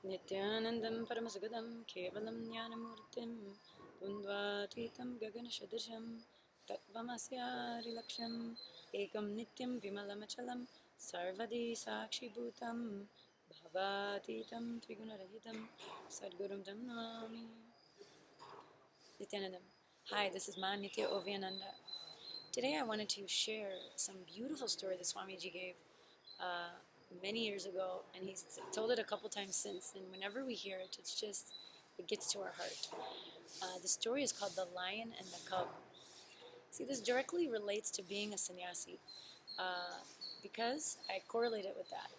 Nithyanandam Paramasukadam Kevalam Jnanamurtim Dundvatitam Gaganashadasham Tattvamasyarilaksham Ekam Nityam Vimalamachalam Sarvadi Sakshibhutam Bhavatitam Trigunarahitam Sadgurum Tam Namami. Nithyanandam. Hi, this is Ma Nitya Oviananda. Today I wanted to share some beautiful story that Swamiji gave many years ago, and he's told it a couple times since, and whenever we hear it, it gets to our heart. The story is called The Lion and the Cub. See, this directly relates to being a sannyasi, because I correlate it with that.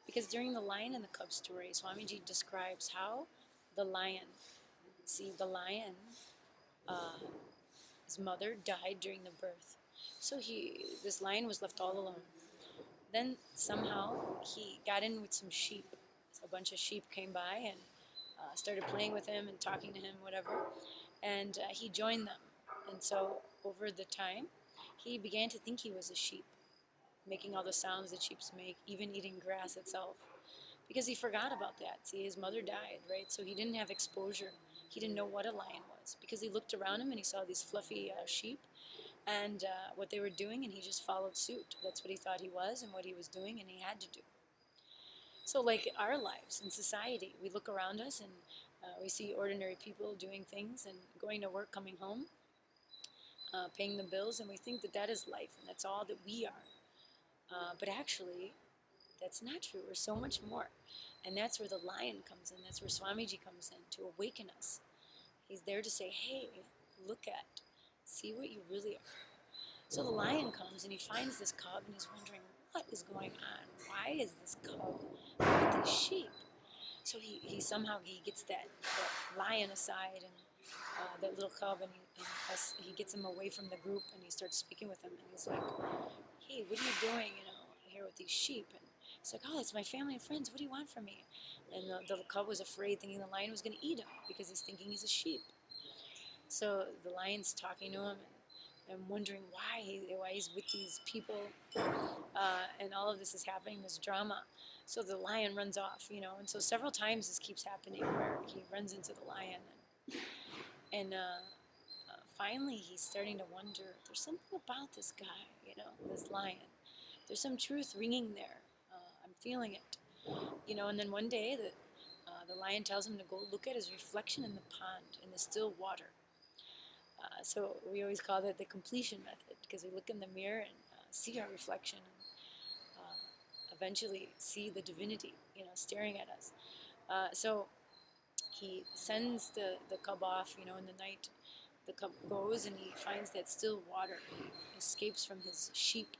Because during the lion and the cub story, Swamiji describes how the lion, his mother died during the birth. So this lion was left all alone. Then somehow he got in with some sheep. So a bunch of sheep came by and started playing with him and talking to him, whatever. And he joined them. And so over the time, he began to think he was a sheep, making all the sounds that sheep make, even eating grass itself. Because he forgot about that. See, his mother died, right? So he didn't have exposure. He didn't know what a lion was. Because he looked around him and he saw these fluffy sheep and what they were doing, and he just followed suit. That's what he thought he was and what he was doing, and he had to do. So like our lives in society, we look around us and we see ordinary people doing things and going to work, coming home, paying the bills, and we think that that is life and that's all that we are. But actually, that's not true. We're so much more. And that's where the lion comes in. That's where Swamiji comes in, to awaken us. He's there to say, hey, look at, see what you really are. So the lion comes and he finds this cub and he's wondering, what is going on? Why is this cub with these sheep? So he somehow gets that lion aside and that little cub, and he gets him away from the group and he starts speaking with him, and he's like, hey, what are you doing, here with these sheep? And he's like, oh, it's my family and friends. What do you want from me? And the cub was afraid, thinking the lion was going to eat him because he's thinking he's a sheep. So the lion's talking to him and wondering why he's with these people, and all of this is happening, this drama. So the lion runs off, and so several times this keeps happening where he runs into the lion, and finally he's starting to wonder, there's something about this guy, this lion. There's some truth ringing there. I'm feeling it, and then one day the lion tells him to go look at his reflection in the pond, in the still water. So we always call that the completion method, because we look in the mirror and see our reflection and eventually see the divinity, staring at us. So he sends the cub off, in the night. The cub goes and he finds that still water. He escapes from his sheep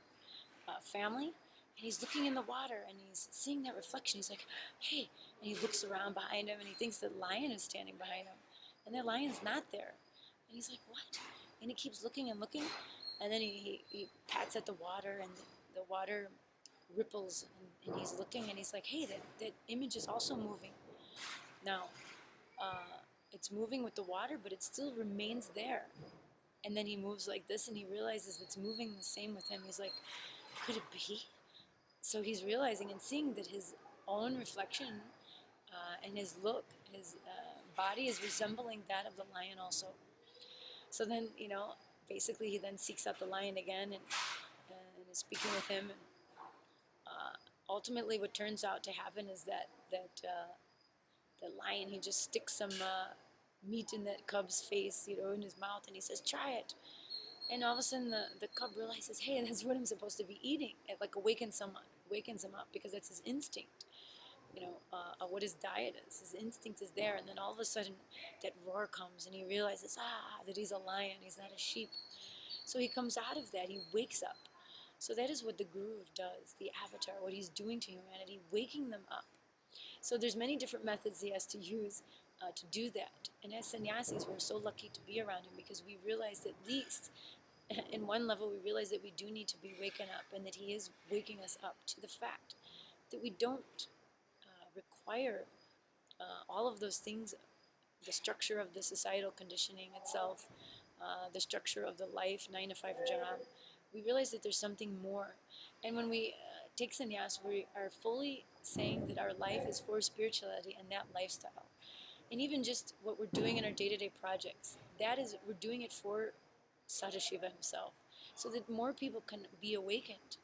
family, and he's looking in the water and he's seeing that reflection. He's like, hey, and he looks around behind him and he thinks that lion is standing behind him, and that lion's not there. And he's like, what? And he keeps looking and looking, and then he pats at the water, and the water ripples, and he's looking, and he's like, hey, that image is also moving. Now, it's moving with the water, but it still remains there. And then he moves like this, and he realizes it's moving the same with him. He's like, could it be? So he's realizing and seeing that his own reflection and his look, his body is resembling that of the lion also. So then, basically he then seeks out the lion again and is speaking with him. And ultimately what turns out to happen is that the lion, he just sticks some meat in that cub's face, in his mouth, and he says, try it. And all of a sudden the cub realizes, hey, that's what I'm supposed to be eating. It awakens him up, because that's his instinct. What his diet is. His instinct is there, and then all of a sudden that roar comes and he realizes, that he's a lion, he's not a sheep. So he comes out of that, he wakes up. So that is what the Guru does, the avatar, what he's doing to humanity, waking them up. So there's many different methods he has to use to do that. And as sannyasis, we're so lucky to be around him, because we realize that at least in one level we realize that we do need to be waken up, and that he is waking us up to the fact that we don't require all of those things, the structure of the societal conditioning itself, the structure of the life, 9 to 5 job. We realize that there's something more. And when we take sannyas, we are fully saying that our life is for spirituality and that lifestyle. And even just what we're doing in our day-to-day projects, that is, we're doing it for Sadashiva himself, so that more people can be awakened.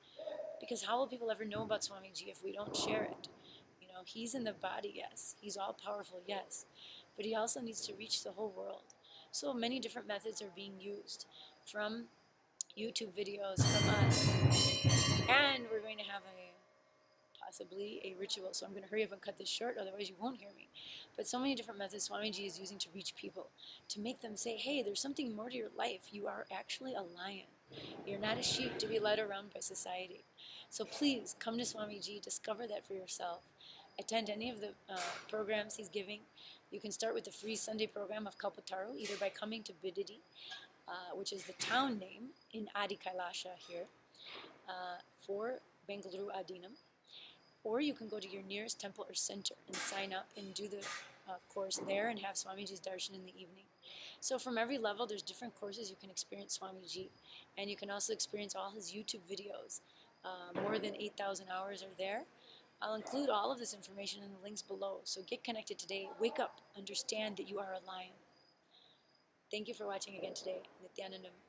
Because how will people ever know about Swamiji if we don't share it? You know, he's in the body, yes. He's all powerful, yes. But he also needs to reach the whole world. So many different methods are being used, from YouTube videos, from us. And we're going to have possibly a ritual. So I'm going to hurry up and cut this short, otherwise you won't hear me. But so many different methods Swamiji is using to reach people, to make them say, hey, there's something more to your life. You are actually a lion. You're not a sheep to be led around by society. So please come to Swamiji, discover that for yourself. Attend any of the programs he's giving. You can start with the free Sunday program of Kalpataru, either by coming to Bididi, which is the town name in Adi Kailasha here, for Bengaluru Adinam. Or you can go to your nearest temple or center and sign up and do the course there and have Swamiji's darshan in the evening. So from every level, there's different courses you can experience Swamiji. And you can also experience all his YouTube videos. More than 8,000 hours are there. I'll include all of this information in the links below. So get connected today. Wake up. Understand that you are a lion. Thank you for watching again today. Nithyanandam.